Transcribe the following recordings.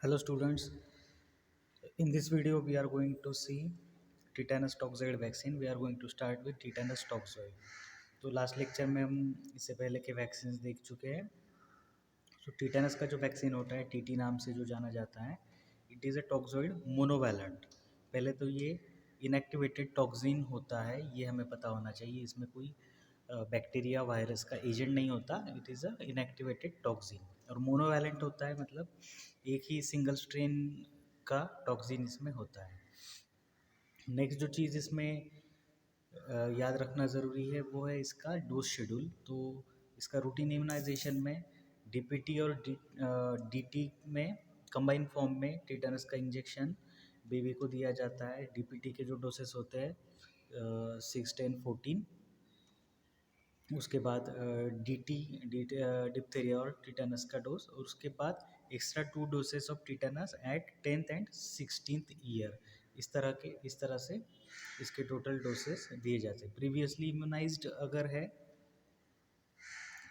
Hello students, in this video we are going to see tetanus toxoid vaccine. We are going to start with tetanus toxoid. तो last lecture में हम इससे पहले के vaccine देख चुके हैं. तो टीटेनस का जो वैक्सीन होता है टीटी नाम से जो जाना जाता है, it is a toxoid monovalent. पहले तो ये इनएक्टिवेटेड टॉक्सिन होता है, ये हमें पता होना चाहिए. इसमें कोई बैक्टीरिया वायरस का एजेंट नहीं होता. It is a inactivated toxin. और मोनोवैलेंट होता है मतलब एक ही सिंगल स्ट्रेन का टॉक्सिन इसमें होता है. नेक्स्ट जो चीज़ इसमें याद रखना ज़रूरी है वो है इसका डोज शेड्यूल. तो इसका रूटीन इम्यूनाइजेशन में डीपीटी और डीटी में कंबाइन फॉर्म में टीटेनस का इंजेक्शन बेबी को दिया जाता है. डीपीटी के जो डोसेस होते हैं 6, 10, 14. उसके बाद डीटी डिप्थेरिया और टीटेनस का डोज, और उसके बाद extra 2 doses of tetanus at 10th and 16th year. इस तरह से इसके टोटल डोसेस दिए जाते हैं. प्रीवियसली इम्यूनाइज्ड अगर है,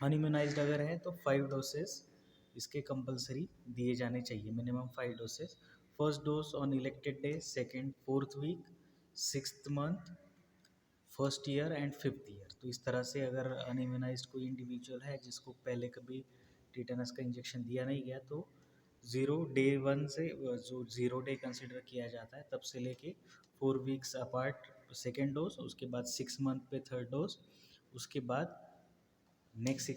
अनइम्यूनाइज्ड अगर है तो 5 डोसेस इसके कंपलसरी दिए जाने चाहिए, minimum 5 doses. First dose on elected day, second 4th week, 6th month, first year and 5th year. तो इस तरह से अगर अनइम्यूनाइज्ड कोई इंडिविजुअल है जिसको पहले कभी टीटेनस का इंजेक्शन दिया नहीं गया, तो डे 1 से जो 0 डे कंसिडर किया जाता है तब से लेके 4 वीक्स अपार्ट सेकेंड डोज, उसके बाद 6 मंथ पे थर्ड डोज, उसके बाद नेक्स्ट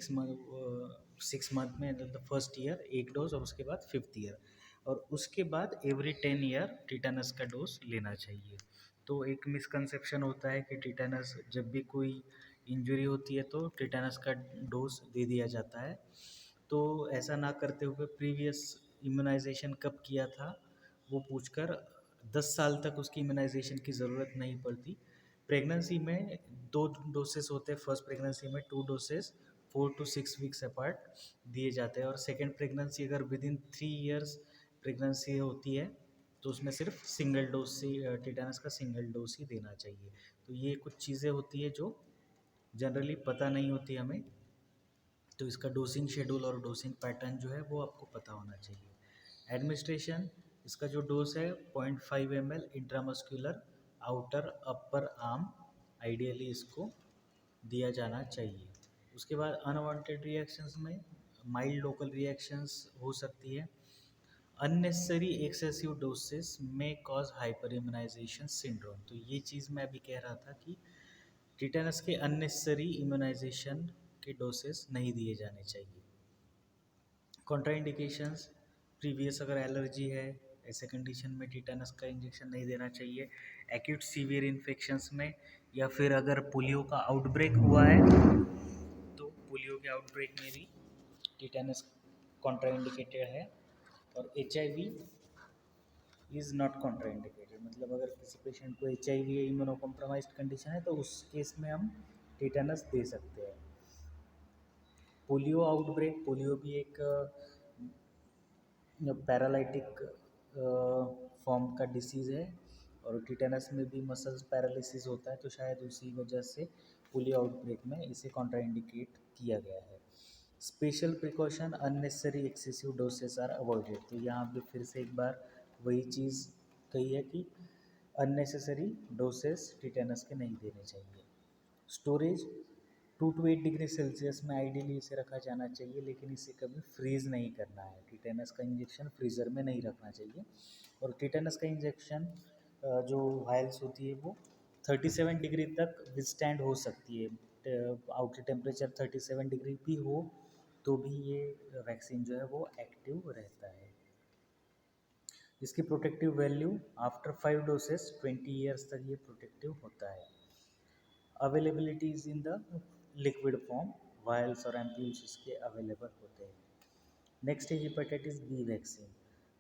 6 मंथ में द फर्स्ट ईयर एक डोज, और उसके बाद 5th ईयर, और उसके बाद एवरी 10 ईयर टीटेनस का डोज लेना चाहिए. तो एक मिसकंसेप्शन होता है कि टीटेनस जब भी कोई इंजरी होती है तो टीटेनस का डोज दे दिया जाता है. तो ऐसा ना करते हुए प्रीवियस इम्यूनाइजेशन कब किया था वो पूछकर 10 साल तक उसकी इम्यूनाइजेशन की ज़रूरत नहीं पड़ती. प्रेगनेंसी में 2 डोसेस होते हैं. फर्स्ट प्रेगनेंसी में 2 डोसेस 4 to 6 वीक्स अपार्ट दिए जाते हैं, और सेकेंड प्रेगनेंसी अगर विद इन 3 ईयर्स प्रेगनेंसी होती है तो उसमें सिर्फ सिंगल डोज से टीटेनस का सिंगल डोज ही देना चाहिए. तो ये कुछ चीज़ें होती है जो जनरली पता नहीं होती हमें. तो इसका डोसिंग शेड्यूल और डोसिंग पैटर्न जो है वो आपको पता होना चाहिए. एडमिनिस्ट्रेशन, इसका जो डोज है 0.5 ml intramuscular outer upper arm ideally इसको दिया जाना चाहिए. उसके बाद अनवांटेड रिएक्शंस में माइल्ड लोकल रिएक्शंस हो सकती है. अननेसेसरी एक्सेसिव डोसेस में कॉज हाइपर इम्यूनाइजेशन सिंड्रोम. तो ये चीज़ मैं अभी कह रहा था कि टीटेनस के अननेसेसरी इम्यूनाइजेशन के डोसेस नहीं दिए जाने चाहिए. कॉन्ट्राइंडिकेशंस, प्रीवियस अगर एलर्जी है ऐसे कंडीशन में टीटेनस का इंजेक्शन नहीं देना चाहिए. एक्यूट सीवियर इन्फेक्शंस में, या फिर अगर पोलियो का आउटब्रेक हुआ है तो पोलियो के आउटब्रेक में भी टीटेनस कॉन्ट्राइंडिकेटेड है. और HIV इज़ नॉट कॉन्ट्राइंडिकेटेड. मतलब अगर किसी पेशेंट को HIV या इम्यूनो कॉम्प्रोमाइज्ड कंडीशन है तो उस केस में हम टीटेनस दे सकते हैं. पोलियो आउटब्रेक, पोलियो भी एक पैरालाइटिक फॉर्म का डिसीज़ है, और टीटेनस में भी मसल्स पैरालिसिस होता है, तो शायद उसी वजह से पोलियो आउटब्रेक में इसे कॉन्ट्राइंडिकेट किया गया है. Special precaution, unnecessary excessive doses are avoided. तो यहाँ पे फिर से एक बार वही चीज़ कही है कि अननेसेसरी डोसेस टीटेनस के नहीं देने चाहिए. स्टोरेज, 2 to 8 डिग्री सेल्सियस में आइडियली इसे रखा जाना चाहिए, लेकिन इसे कभी फ्रीज़ नहीं करना है. टीटेनस का इंजेक्शन फ्रीज़र में नहीं रखना चाहिए. और टीटेनस का इंजेक्शन जो वायल्स होती है वो 37 डिग्री तक विथस्टैंड हो सकती है. आउटर टेम्परेचर 37 डिग्री भी हो तो भी ये वैक्सीन जो है वो एक्टिव रहता है. इसकी protective value after 5 doses 20 years तक ये प्रोटेक्टिव होता है. Availabilities in the liquid form, vials और एम्प्यूल्स इसके अवेलेबल होते हैं. नेक्स्ट है हेपेटाइटिस बी वैक्सीन.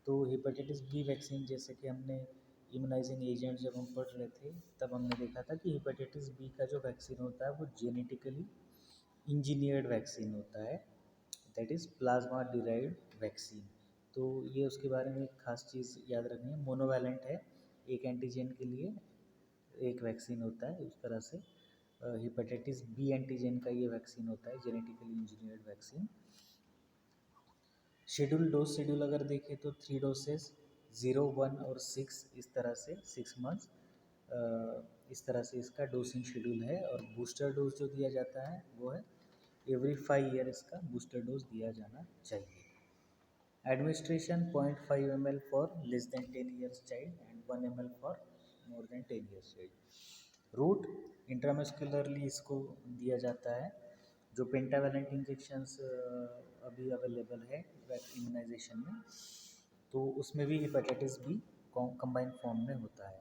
तो हेपेटाइटिस बी वैक्सीन, जैसे कि हमने इम्यूनाइजिंग एजेंट जब हम पढ़ रहे थे तब हमने देखा था कि हेपेटाइटिस बी का जो वैक्सीन होता है वो जेनेटिकली इंजीनियर्ड वैक्सीन होता है, that is plasma derived vaccine. तो ये उसके बारे में एक खास चीज़ याद रखनी है. मोनोवैलेंट है, एक एंटीजन के लिए एक वैक्सीन होता है. उस तरह से हेपेटाइटिस बी एंटीजन का ये वैक्सीन होता है, जेनेटिकली इंजीनियर्ड वैक्सीन. शेड्यूल अगर देखें तो 3 डोसेस 0, 1 और 6, इस तरह से 6 मंथ्स, इस तरह से इसका डोसिंग शेड्यूल है। और बूस्टर डोज जो दिया जाता है वो है एवरी 5 ईयर इसका बूस्टर डोज दिया जाना चाहिए। Administration 0.5 ml for less than 10 years child and 1 ml for more than 10 years child। Route intramuscularly इसको दिया जाता है। जो पेंटावेलेंट इंजेक्शंस अभी अवेलेबल है इम्यूनाइजेशन में, तो उसमें भी हेपेटाइटिस बी कंबाइंड फॉर्म में होता है।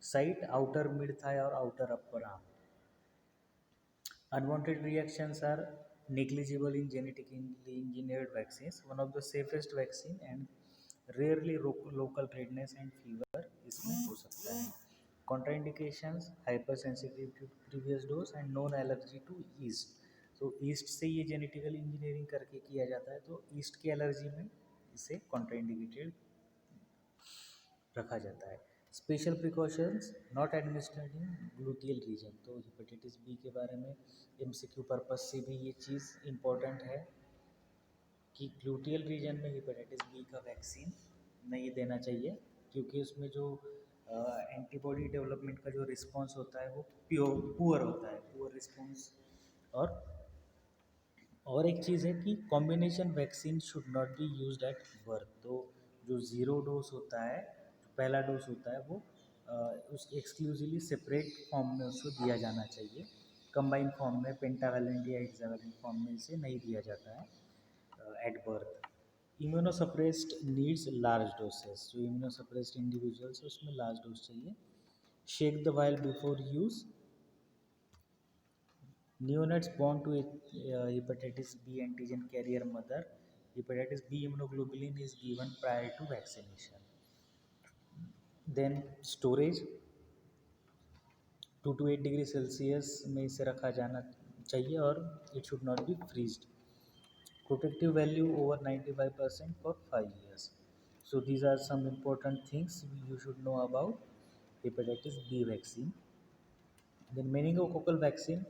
साइट आउटर मिड थाई और outer upper arm. Unwanted reactions are negligible in genetically engineered vaccines. One of the safest vaccine and rarely local redness and fever इसमें हो सकता है। Contraindications hypersensitivity to previous dose and known allergy to yeast। तो east से ये genetical engineering करके किया जाता है, तो ईस्ट की एलर्जी में इसे कॉन्ट्राइंडिकेटेड रखा जाता है। Special precautions not administered in gluteal region. तो हेपेटाइटिस बी के बारे में एमसीक्यू पर्पस से भी ये चीज़ इम्पोर्टेंट है कि ग्लूटियल रीजन में हेपेटाइटिस बी का वैक्सीन नहीं देना चाहिए, क्योंकि उसमें जो एंटीबॉडी डेवलपमेंट का जो रिस्पॉन्स होता है वो पुअर होता है, पुअर रिस्पॉन्स। और एक चीज़ है कि combination vaccine should not be used at birth. तो जो ज़ीरो डोज होता है, जो पहला डोज होता है, वो उस एक्सक्लूसिवली सेपरेट फॉर्म में उसको दिया जाना चाहिए। कंबाइंड फॉर्म में पेंटावेलेंट या हेक्सावेलेंट फॉर्म में इसे नहीं दिया जाता है at birth. Immunosuppressed needs large doses. जो इम्यूनोसप्रेस्ड इंडिविजुअल्स है उसमें लार्ज डोज चाहिए। Shake the while before use. Neonates born to hepatitis B antigen carrier mother, hepatitis B immunoglobulin is given prior to vaccination. Then storage 2 to 8 degree Celsius में इसे रखा जाना चाहिए और it should not be freezed. Protective value over 95% for 5 years. So these are some important things you should know about hepatitis B vaccine. Then meningococcal vaccine,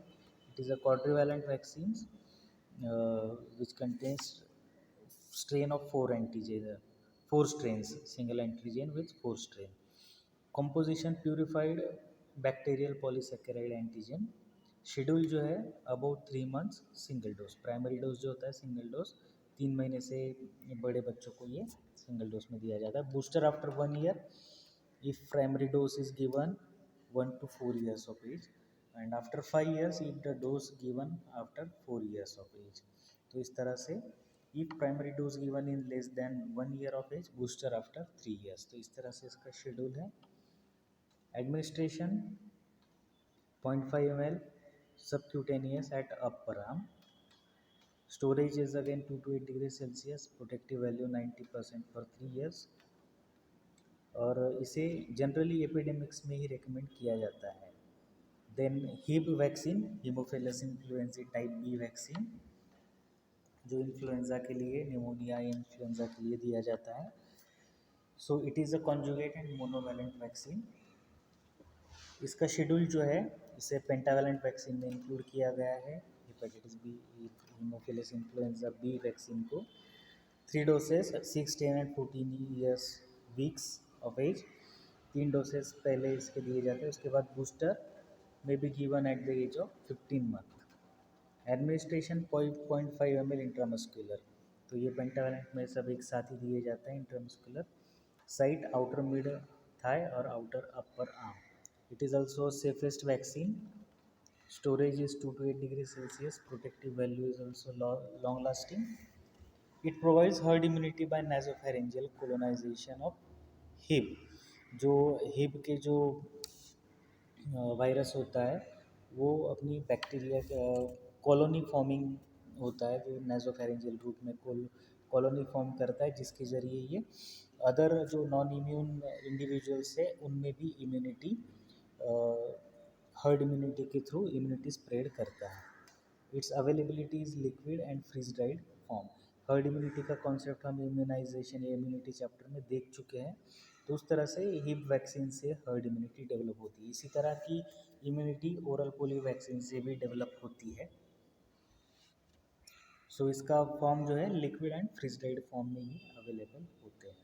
it is a quadrivalent vaccine which contains strain of 4 strains, single antigen with 4 strain. Composition purified bacterial polysaccharide antigen। Schedule जो है about 3 months single dose. Primary dose जो होता है single dose 3 महीने से बड़े बच्चों को ये सिंगल डोज में दिया जाता है। Booster after 1 year if primary dose is given 1 to 4 years of age, and after 5 years if the dose given after 4 years of age। तो इस तरह से if primary dose given in less than 1 year of age, booster after 3 years। तो इस तरह से इसका schedule है। Administration 0.5 ml subcutaneous at upper arm। Storage is again 2 to 8 degrees Celsius। Protective value 90% for 3 years। और इसे जनरली एपिडेमिक्स में ही recommend किया जाता है। Then Hib vaccine, haemophilus influenza type B vaccine, जो इन्फ्लुएंजा के लिए, निमोनिया या इन्फ्लुएंजा के लिए दिया जाता है। So it is a conjugate and monovalent vaccine. इसका शेड्यूल जो है इसे पेंटावेलेंट वैक्सीन में इंक्लूड किया गया है। Hepatitis B, haemophilus influenza B vaccine को 3 doses 6, 10 and 14 years weeks of age. 3 doses पहले इसके दिए जाते हैं, उसके बाद बूस्टर में be given at the age of 15 month. Administration 0.5 ml intramuscular. तो ये पेंटावेलेंट में सब एक साथ ही दिए जाते हैं intramuscular. Site outer mid thigh और outer upper arm. It is also safest vaccine. Storage is 2 to 8 degrees Celsius। Protective value is also long lasting। It provides herd immunity by nasopharyngeal colonization of हिब। जो हिब के जो virus होता है वो अपनी bacteria colony forming होता है, जो नेजोफेरेंजियल रूट में कॉलोनी फॉर्म करता है, जिसके ज़रिए ये अदर जो नॉन इम्यून इंडिविजुअल्स है उनमें भी इम्यूनिटी, हर्ड इम्यूनिटी के थ्रू इम्यूनिटी स्प्रेड करता है। Its availability is liquid and freeze dried form. Herd immunity का कॉन्सेप्ट हम इम्यूनाइजेशन या इम्यूनिटी चैप्टर में देख चुके हैं। तो उस तरह से हिब वैक्सीन से हर्ड इम्यूनिटी डेवलप होती है। इसी तरह की इम्यूनिटी ओरल पोलियो वैक्सीन से भी डेवलप होती है। सो इसका फॉर्म जो है लिक्विड एंड फ्रीज-ड्राइड फॉर्म में ही अवेलेबल होते हैं।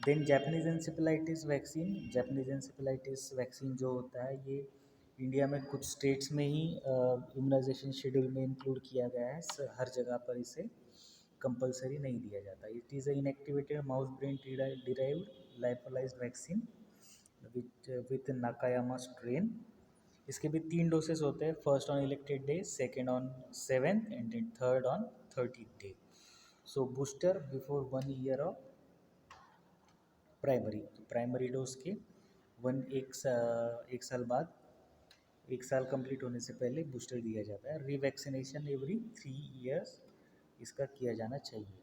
Then Japanese encephalitis vaccine, Japanese encephalitis vaccine जो होता है ये इंडिया में कुछ स्टेट्स में ही इम्यूनाइजेशन शेड्यूल में इंक्लूड किया गया है, हर जगह पर इसे कंपलसरी नहीं दिया जाता। It is a inactivated mouse brain derived lyophilised vaccine with Nakayama strain. इसके भी 3 डोसेस होते हैं, first on elected day, second on 7th and then third on 30th day. So booster before 1 year of primary dose के एक साल बाद, एक साल कंप्लीट होने से पहले बूस्टर दिया जाता है। रीवैक्सीनेशन एवरी 3 ईयर्स इसका किया जाना चाहिए।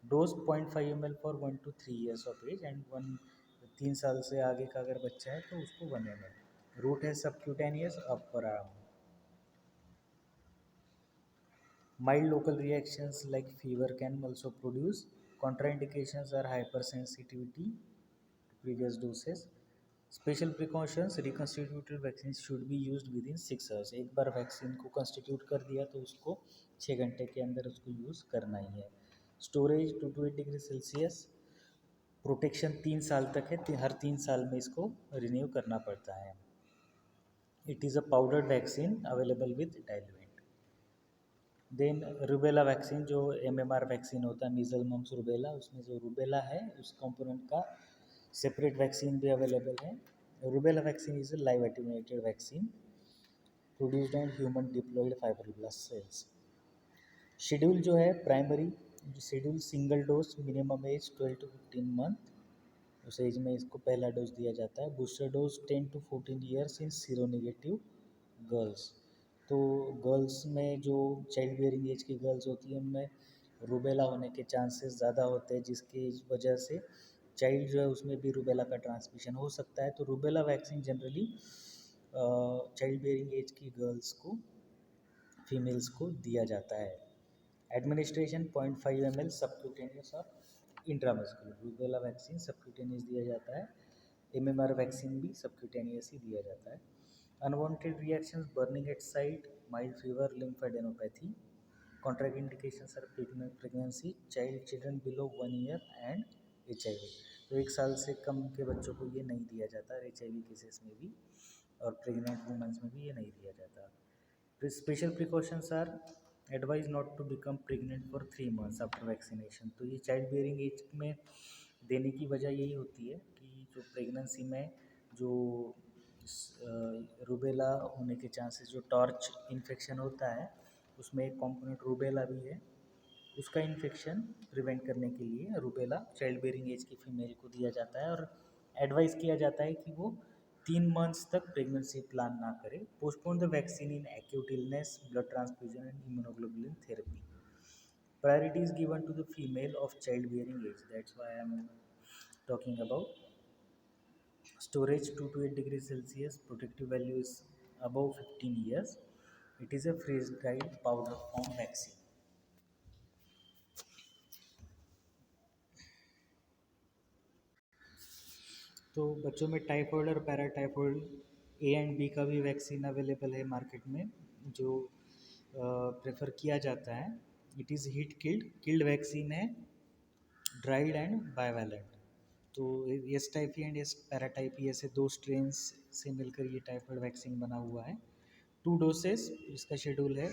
Dose 0.5 ml for 1 to 3 years of age and 3 साल से आगे का अगर बच्चा है तो उसको 1 ml। रूट है subcutaneous upper arm. Mild local reactions like fever can also produce. Contraindications are hypersensitivity to previous doses. Special precautions, reconstituted vaccine should be used within 6 hours. एक बार वैक्सीन को कॉन्स्टिट्यूट कर दिया तो उसको 6 घंटे के अंदर उसको यूज़ करना ही है। Storage 2 to 8 degree Celsius. Protection 3 साल तक है, हर 3 साल में इसको रिन्यू करना पड़ता है। It is a powdered vaccine available with diluent. Then rubella vaccine जो MMR वैक्सीन होता है, मीजल मम्स रूबेला, उसमें जो रूबेला है उस कंपोनेंट का सेपरेट वैक्सीन भी अवेलेबल है। Rubella vaccine is a live attenuated vaccine produced and human diploid fibroblast cells. Schedule जो है primary schedule single dose, minimum age 12 to 15 month, उस एज में इसको पहला डोज दिया जाता है। Booster dose 10 to 14 years in seronegative girls. तो गर्ल्स में जो चाइल्ड बियरिंग एज की गर्ल्स होती हैं उनमें रूबेला होने के चांसेस ज़्यादा होते हैं, जिसकी वजह से चाइल्ड जो है उसमें भी रूबेला का ट्रांसमिशन हो सकता है। तो rubella vaccine generally child bearing age की गर्ल्स को, फीमेल्स को दिया जाता है। एडमिनिस्ट्रेशन 0.5 ml सबक्यूटेनियस और इंट्रामस्कुलर। रूबेला वैक्सीन सबक्यूटेनियस दिया जाता है, MMR वैक्सीन भी सबक्यूटेनियस ही दिया जाता है। Unwanted reactions, burning at site, mild fever, lymphadenopathy. Contraindications are pregnancy, children below 1 year and HIV। तो 1 साल से कम के बच्चों को ये नहीं दिया जाता, HIV केसेस में भी और प्रेग्नेंट वुमेंस में भी ये नहीं दिया जाता। Special precautions are advised not to become pregnant for 3 months after vaccination. तो ये चाइल्ड बियरिंग एज में देने की वजह यही होती है कि जो प्रेगनेंसी में जो रूबेला होने के चांसेस, जो टॉर्च इन्फेक्शन होता है उसमें एक कॉम्पोनेंट रूबेला भी है, उसका इन्फेक्शन प्रिवेंट करने के लिए रूबेला चाइल्ड बेयरिंग एज की फीमेल को दिया जाता है। और एडवाइस किया जाता है कि वो 3 मंथ्स तक प्रेगनेंसी प्लान ना करे। Postpone the vaccine in acute illness, blood transfusion and immunoglobulin therapy. Priority is given to the female of childbearing age. That's why I am talking about. Storage 2 to 8 degrees Celsius. Protective value is above 15 years. It is a freeze dried powder form vaccine. तो बच्चों में typhoid और paratyphoid A and B का भी vaccine available है market में, जो prefer किया जाता है। It is heat killed vaccine है, ड्राइड एंड बायवैलेंट। तो एस टाइपी एंड एस पैराटाइपी ऐसे 2 स्ट्रेन्स से मिलकर ये टाइफाइड वैक्सीन बना हुआ है। 2 डोसेस इसका शेड्यूल है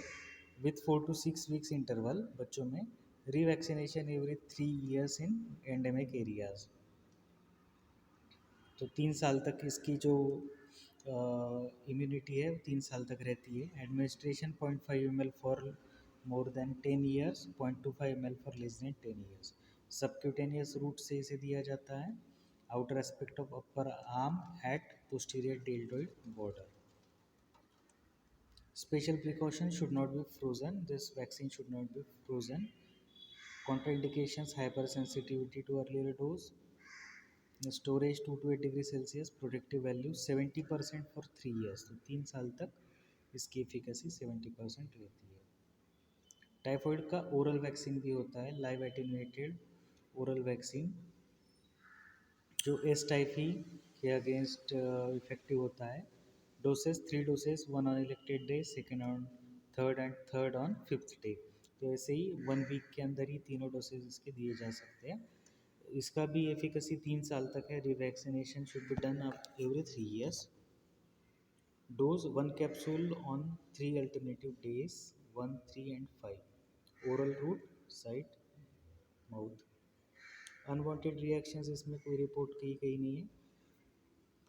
विथ 4 to 6 वीक्स इंटरवल बच्चों में। Revaccination every 3 years in endemic areas. तो 3 साल तक इसकी जो इम्यूनिटी है 3 साल तक रहती है। Administration 0.5 ml for more than 10 years, 0.25 ml for less than 10 years. Subcutaneous route से इसे दिया जाता है, outer aspect of upper arm at posterior deltoid border. Special precautions should not be frozen. This vaccine should not be frozen. Contraindications, hypersensitivity to earlier dose. Storage 2 to 8 degree Celsius. Protective value 70% for 3 years. तो 3 साल तक इसकी efficacy 70% रहती है। Typhoid का oral vaccine भी होता है, लाइव एटेन्यूएटेड ओरल वैक्सीन, जो एस टाइफी के अगेंस्ट इफेक्टिव होता है। Doses 3 doses, 1 on elected day, second on third and third on 5th day. तो ऐसे ही 1 वीक के अंदर ही तीनों डोसेज इसके दिए जा सकते हैं। इसका भी एफिकेसी 3 साल तक है। Revaccination should be done every 3 years। Dose 1 capsule on 3 alternative days, 1, 3 and 5. Oral route, site, mouth। Unwanted reactions इसमें कोई रिपोर्ट की गई नहीं है।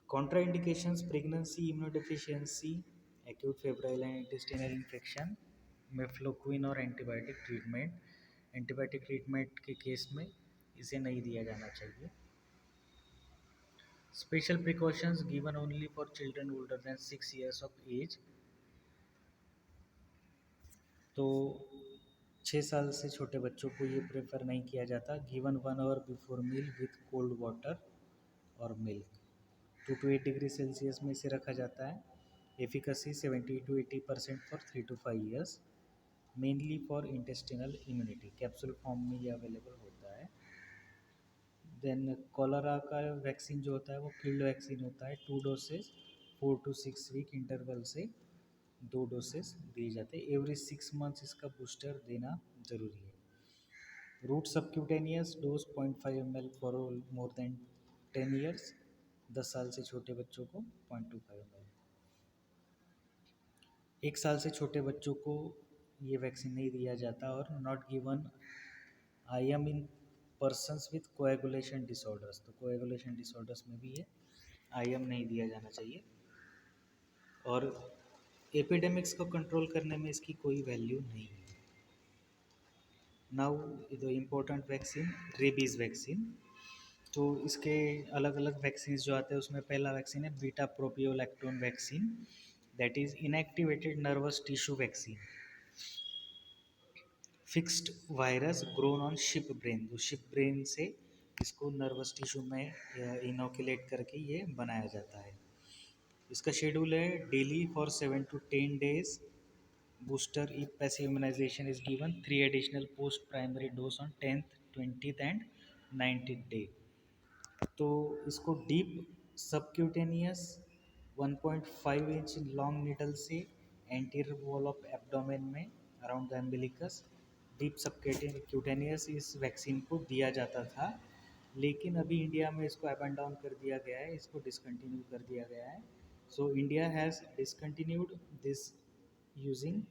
Contraindications pregnancy, immunodeficiency, acute febrile and intestinal infection, mefloquine और एंटीबायोटिक ट्रीटमेंट के केस में इसे नहीं दिया जाना चाहिए। Special precautions given only for children older than 6 years of age. तो 6 साल से छोटे बच्चों को ये प्रेफर नहीं किया जाता। Given 1 hour before meal with cold water और मिल्क। 2 to 8 डिग्री सेल्सियस में इसे रखा जाता है। Efficacy 70 to 80% for 3 to 5 years, mainly for intestinal immunity. Capsule form में ये अवेलेबल होता है। देन कॉलरा का वैक्सीन जो होता है वो किल्ड वैक्सीन होता है। 2 doses 4 to 6 week इंटरवल से 2 doses दिए जाते हैं। एवरी 6 months इसका बूस्टर देना ज़रूरी है। Route subcutaneous dose 0.5 ml for more than 10 years। 10 साल से छोटे बच्चों को 0.25 ml। 1 साल से छोटे बच्चों को ये वैक्सीन नहीं दिया जाता। और not given IM in persons with coagulation disorders. तो कोएगुलेशन डिसऑर्डर्स में भी ये IM नहीं दिया जाना चाहिए। और एपिडेमिक्स को कंट्रोल करने में इसकी कोई वैल्यू नहीं है। Now the important vaccine, rabies vaccine. तो इसके अलग अलग वैक्सीन जो आते हैं उसमें पहला वैक्सीन है beta propiolactone vaccine, that is inactivated nervous tissue vaccine. Fixed virus grown on sheep brain, जो शिप ब्रेन से इसको नर्वस टिश्यू में इनोकुलेट करके ये बनाया जाता है। इसका शेड्यूल है daily for 7 to 10 days। Booster if passive immunization is given, 3 additional post primary dose on 10th, 20th and 19th day। तो इसको deep subcutaneous 1.5 inch long needle से एंटीरियर वॉल ऑफ एब्डोमेन में अराउंड द एम्बिलिकस डीप सबक्यूटेनियस इस vaccine को दिया जाता था। लेकिन अभी इंडिया में इसको अबैंडन कर दिया गया है, इसको डिसकंटिन्यू कर दिया गया है। So India has discontinued this using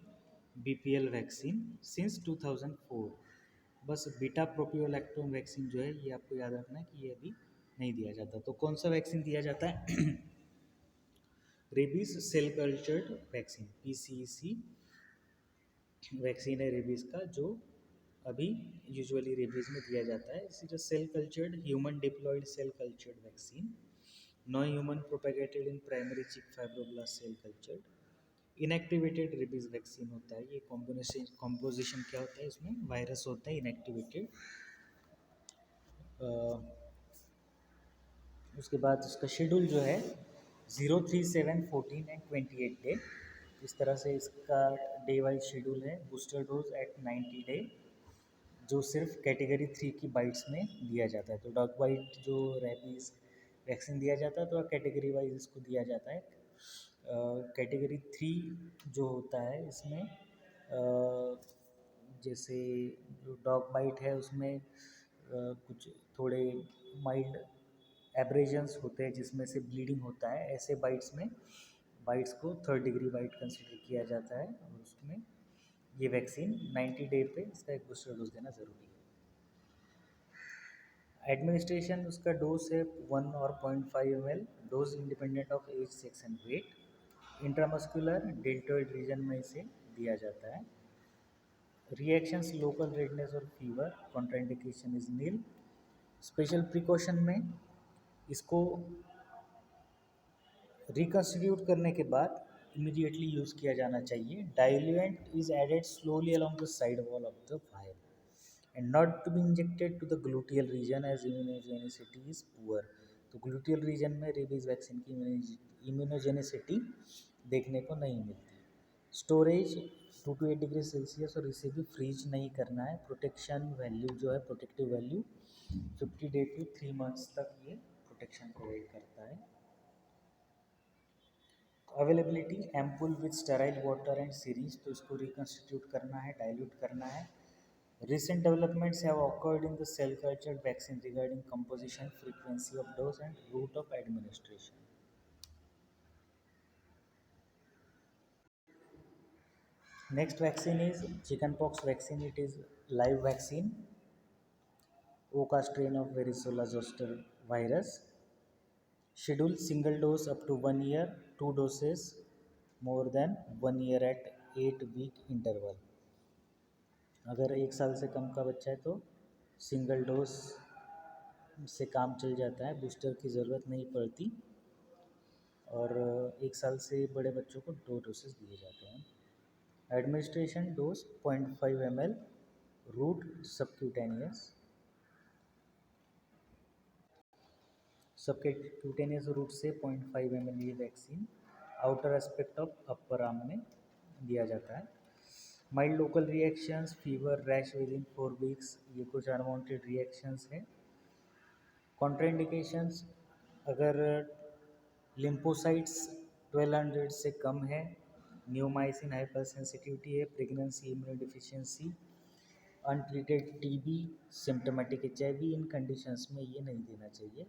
BPL vaccine since 2004। बस बीटा प्रोपियोलैक्टोन वैक्सीन जो है ये आपको याद रखना है कि ये अभी नहीं दिया जाता। तो कौन सा वैक्सीन दिया जाता है? Rabies cell cultured vaccine, PCEC vaccine है रेबीज का, जो अभी यूजुअली रेबीज में दिया जाता है। इसी जो cell cultured human diploid cell cultured vaccine, non human propagated in primary chick fibroblast cell cultured. Inactivated rabies vaccine होता है। ये कॉम्पोजिशन क्या होता है? इसमें वायरस होता है इनएक्टिवेटेड। उसके बाद उसका शेड्यूल जो है 0, 3, 7, 14 एंड 28 डे। इस तरह से इसका डे वाइज शेड्यूल है। बूस्टर डोज एट 90 डे, जो सिर्फ कैटेगरी 3 की बाइट्स में दिया जाता है। तो डॉग बाइट जो रेबीज वैक्सीन दिया जाता है तो कैटेगरी वाइज इसको दिया जाता है। कैटेगरी 3 जो होता है इसमें जैसे जो डॉग बाइट है उसमें कुछ थोड़े माइल्ड एब्रेजन्स होते हैं जिसमें से ब्लीडिंग होता है। ऐसे बाइट्स में बाइट्स को 3rd डिग्री बाइट कंसिडर किया जाता है और उसमें ये वैक्सीन 90 डे पे इसका एक बूस्टर डोज देना ज़रूरी है। एडमिनिस्ट्रेशन उसका डोज है 1 और 0.5 ml। Dose independent of age, sex and weight. Intramuscular deltoid region में इसे दिया जाता है। रिएक्शंस लोकल रेडनेस और fever. Contraindication is nil. Special precaution में इसको रिकॉन्स्टिट्यूट करने के बाद इमीडिएटली यूज़ किया जाना चाहिए। Diluent is added slowly along the side wall of the vial and not to be injected to the gluteal region as immunogenicity is poor. तो gluteal region में रेबीज वैक्सीन की immunogenicity देखने को नहीं मिलती। स्टोरेज 2 to 8 डिग्री सेल्सियस और इसे भी फ्रीज नहीं करना है। प्रोटेक्शन वैल्यू जो है, protective value 50 day to 3 months तक ये प्रोटेक्शन प्रोवाइड करता है। Availability ampoule with sterile water and series, तो इसको रिकन्स्टिट्यूट करना है, डाइल्यूट करना है. Recent developments have occurred in the cell culture vaccine regarding composition, frequency of dose, and route of administration. Next vaccine is chickenpox vaccine. It is live vaccine, Oka strain of varicella zoster virus. Schedule single dose up to 1 year, two doses more than 1 year at 8 week interval. अगर 1 साल से कम का बच्चा है तो single dose से काम चल जाता है, बूस्टर की ज़रूरत नहीं पड़ती. और 1 साल से बड़े बच्चों को 2 डोसेस दिए जाते हैं. Administration dose 0.5 ml, route subcutaneous. Subcutaneous route से 0.5 ml ये vaccine outer aspect of upper arm में दिया जाता है. Mild local reactions, fever, rash within 4 weeks, ये कुछ अनवांटेड रिएक्शंस हैं. कॉन्ट्राइंडिकेशंस, अगर लिम्फोसाइट्स 1200 से कम है, न्यूमाइसिन हाइपर सेंसिटिविटी है, pregnancy, immunodeficiency, untreated TB, symptomatic HIV, इन कंडीशंस में ये नहीं देना चाहिए.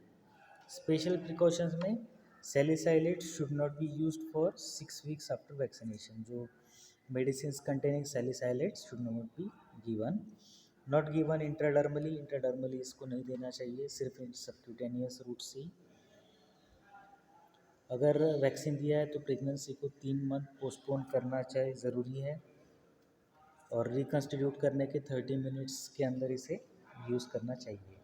स्पेशल प्रिकॉशंस में salicylate should not B used for 6 weeks after vaccination. जो medicine containing salicylate should not be given. Not given intradermally इसको नहीं देना चाहिए, सिर्फ सबक्यूटेनियस रूट से ही. अगर वैक्सीन दिया है तो प्रेगनेंसी को 3 मंथ पोस्टपोन करना चाहिए, ज़रूरी है. और रिकन्स्टिट्यूट करने के 30 मिनट्स के अंदर इसे यूज़ करना चाहिए.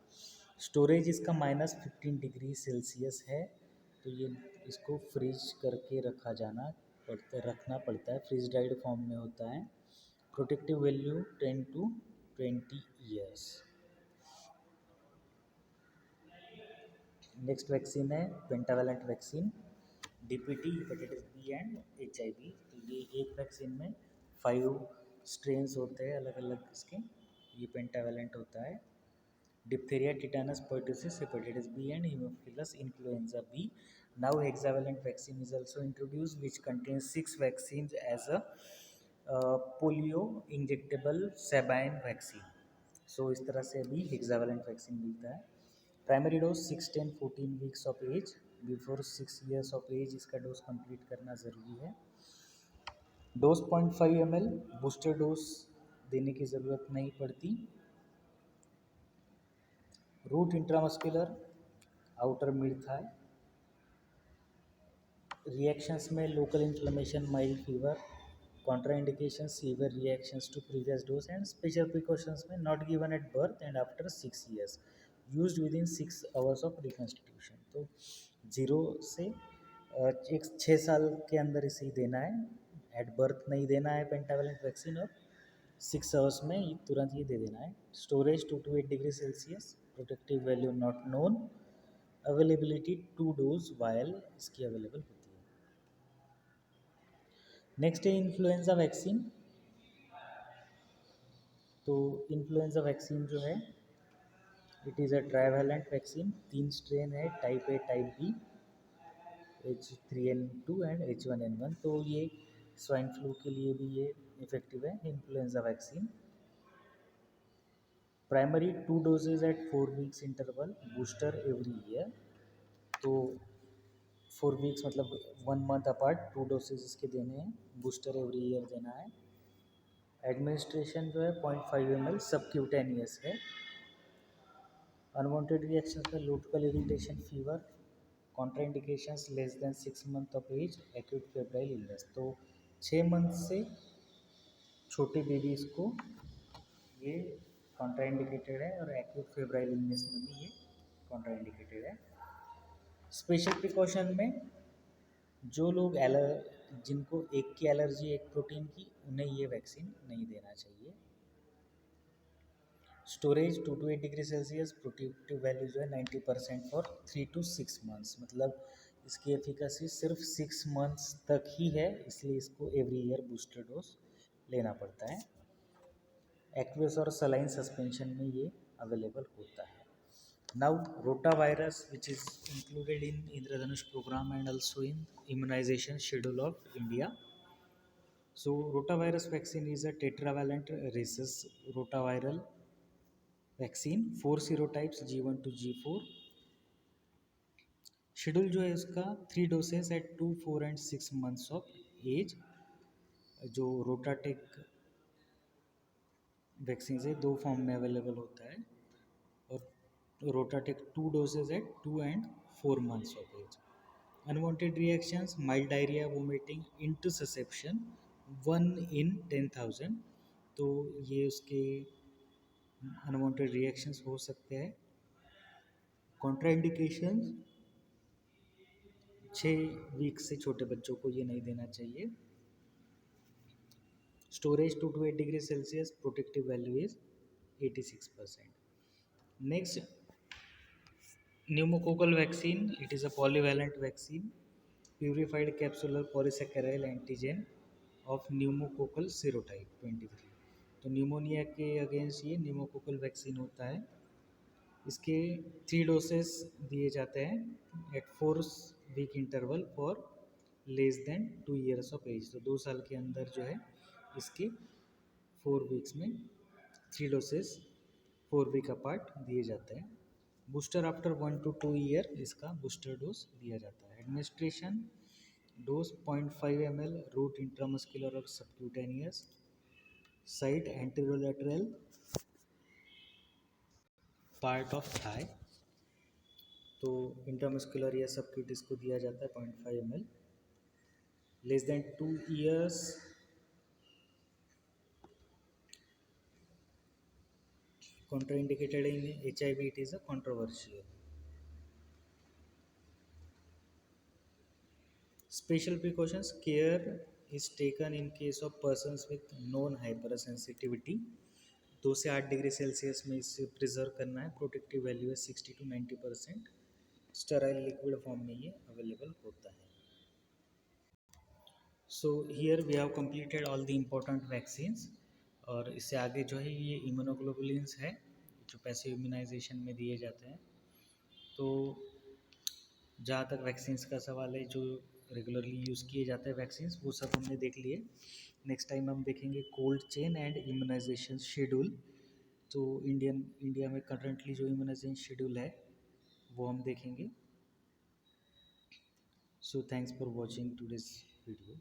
स्टोरेज इसका -15 डिग्री सेल्सियस है, तो ये इसको फ्रीज करके रखना पड़ता है. फ्रीज ड्राइड फॉर्म में होता है. Protective value 10 to 20 years. Next vaccine है pentavalent vaccine, DPT, hepatitis B and HIV. तो ये एक वैक्सीन में 5 स्ट्रेन्स होते हैं अलग अलग इसके. ये पेंटावेलेंट होता है. Diphtheria, tetanus, pertussis, hepatitis B and haemophilus influenza B. Now hexavalent vaccine is also introduced, which contains 6 vaccines as a polio injectable Sabine vaccine. So इस तरह से अभी hexavalent vaccine मिलता है. Primary dose 6, 10, 14 weeks of age. Before 6 years of age इसका dose complete करना ज़रूरी है. डोज 0.5 ml, बूस्टर डोज देने की ज़रूरत नहीं पड़ती. Route intramuscular, outer mid thigh. Reactions में local inflammation, mild fever. Contraindication, severe reactions to previous dose. And special precautions में not given at birth and after 6 years, used within 6 hours of reconstitution. तो 0 से 6 साल के अंदर इसे देना है. एट बर्थ नहीं देना है पेंटावेलेंट वैक्सीन, और 6 hours में तुरंत ये दे देना है. Storage 2 to 8 degree Celsius. Protective value not known. Availability 2 dose vial इसकी अवेलेबल होती है. नेक्स्ट है इन्फ्लुएंजा वैक्सीन. तो इन्फ्लुएंजा वैक्सीन जो है, it is a trivalent vaccine. 3 strain है, type A, type B, H3N2 and H1N1. तो ये स्वाइन फ्लू के लिए भी ये इफेक्टिव है, influenza vaccine. Primary 2 doses at 4 weeks interval, booster every year. तो 4 weeks मतलब 1 month अपार्ट 2 doses इसके देने हैं. बूस्टर एवरी ईयर देना है. एडमिनिस्ट्रेशन जो है 0.5 ml, सबक्यूटेनियस है. अनवांटेड रिएक्शंस में local irritation, fever. Contraindications less than 6 month of age, acute febrile illness. तो 6 month से छोटे बेबीज़ को ये कॉन्ट्राइंडिकेटेड है, और एक्यूट फेब्राइल इलनेस में भी ये कॉन्ट्राइंडिकेटेड है. स्पेशल प्रिकॉशन में जो लोग जिनको एक की एलर्जी एक प्रोटीन की, उन्हें ये वैक्सीन नहीं देना चाहिए. Storage 2 to 8 degree Celsius. Protective value जो है 90% फॉर 3 to 6 months. मतलब इसकी एफिकेसी सिर्फ 6 months तक ही है, इसलिए इसको एवरी ईयर बूस्टर डोज लेना पड़ता है. एक्वेस और सलाइन सस्पेंशन में ये अवेलेबल होता है. Now, rotavirus, which is included in Indradhanush program and also in immunization schedule of India. So, rotavirus vaccine is a tetravalent rhesus rotaviral vaccine, 4 serotypes G1 to G4. Schedule जो है उसका 3 doses at 2, 4 and 6 months of age. जो RotaTeq vaccine है दो form में available होता है, और RotaTeq 2 doses at 2 and 4 months of age. Unwanted reactions mild diarrhoea, vomiting, interception 1 in 10,000. तो ये उसके अनवांटेड रिएक्शंस हो सकते हैं. कॉन्ट्राइंडिकेशंस 6 वीक से छोटे बच्चों को ये नहीं देना चाहिए. Storage 2 to 8 degrees Celsius, protective value is 86%. Next, pneumococcal vaccine. It is a polyvalent vaccine, purified capsular polysaccharyl antigen of pneumococcal serotype 23. तो न्यूमोनिया के अगेंस्ट ये न्यूमोकोकल वैक्सीन होता है. इसके 3 डोसेस दिए जाते हैं at 4 week interval for less than 2 years of age. तो 2 साल के अंदर जो है इसके 4 वीक्स में 3 डोसेस 4 वीक अपार्ट दिए जाते हैं. बूस्टर आफ्टर 1 to 2 year इसका बूस्टर डोज दिया जाता है. Administration dose 0.5 ml route intramuscular और subcutaneous. Site anterolateral part of thigh. तो इंट्रामस्कुलर या सबक्यूटिस को दिया जाता है 0.5 ml. Less than 2 years contraindicated in HIV. It is a controversial. Special precautions care is taken in case of persons with known hypersensitivity. 2 से 8 degree Celsius में इसे preserve करना है. प्रोटेक्टिव वैल्यू है 60 to 90%. स्टेराइल लिक्विड फॉर्म में ये available होता है. So here we have completed all the important vaccines. और इससे आगे जो है ये इम्यूनोग्लोबुलिन्स है जो पैसिव इम्यूनाइजेशन में दिए जाते हैं. तो जहाँ तक वैक्सीन्स का सवाल है, जो रेगुलरली यूज़ किए जाते हैं वैक्सीन्स, वो सब हमने देख लिए. नेक्स्ट टाइम हम देखेंगे cold chain and immunisation schedule. तो इंडिया में करंटली जो इम्यूनाइजेशन शेड्यूल है वो हम देखेंगे. So thanks for watching today's video.